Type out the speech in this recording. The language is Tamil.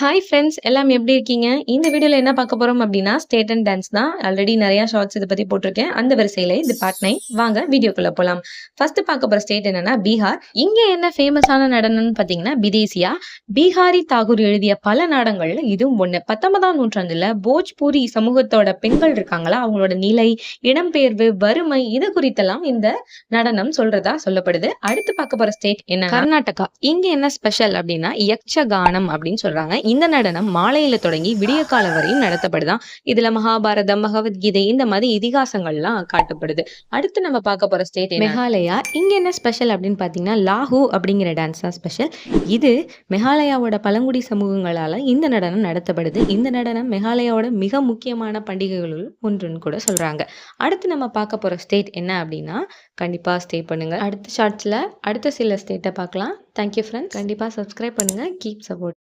ஹாய் ஃப்ரெண்ட்ஸ் எல்லாம் எப்படி இருக்கீங்க? இந்த வீடியோல என்ன பார்க்க போறோம் அப்படின்னா, ஸ்டேட் அண்ட் டான்ஸ் தான். ஆல்ரெடி நெறைய ஷார்ட்ஸ் இத பத்தி போட்டிருக்கேன். அந்த வரிசையில இது பார்ட் 9. வாங்க வீடியோக்குள்ள போலாம். ஃபர்ஸ்ட் பார்க்க போற ஸ்டேட் என்னன்னா பீகார். இங்க என்ன ஃபேமஸான நடனம்னு பார்த்தீங்கன்னா, பிதேசியா. பீகாரி தாகூர் எழுதிய பல நாடங்கள்ல இதுவும் ஒண்ணு. 19ஆம் நூற்றாண்டுல போஜ்பூரி சமூகத்தோட பெண்கள் இருக்காங்களா, அவங்களோட நிலை, இடம்பெயர்வு, வறுமை இது குறித்தெல்லாம் இந்த நடனம் சொல்றதா சொல்லப்படுது. அடுத்து பார்க்க போற ஸ்டேட் என்ன? கர்நாடகா. இங்க என்ன ஸ்பெஷல் அப்படின்னா, யக்ஷகானம் அப்படின்னு சொல்றாங்க. இந்த நடனம் மாலையில தொடங்கி விடிய காலம் வரையும் நடத்தப்படுதான். இதுல மகாபாரதம், பகவத்கீதை இந்த மாதிரி இதிகாசங்கள்லாம் காட்டப்படுது. அடுத்து நம்ம பார்க்க போற ஸ்டேட் மெகாலயா. இங்க என்ன ஸ்பெஷல் அப்படின்னு பாத்தீங்கன்னா, லாஹூ அப்படிங்கிற டான்ஸ் தான் ஸ்பெஷல். இது மெகாலயாவோட பழங்குடி சமூகங்களால இந்த நடனம் நடத்தப்படுது. இந்த நடனம் மெகாலயாவோட மிக முக்கியமான பண்டிகைகளுள் ஒன்றுன்னு கூட சொல்றாங்க. அடுத்து நம்ம பார்க்க போற ஸ்டேட் என்ன அப்படின்னா, கண்டிப்பா ஸ்டே பண்ணுங்க. அடுத்த ஷார்ட்ஸ்ல அடுத்த சில ஸ்டேட்டை பார்க்கலாம். Thank you friends. கண்டிப்பா சப்ஸ்கிரைப் பண்ணுங்க. Keep support.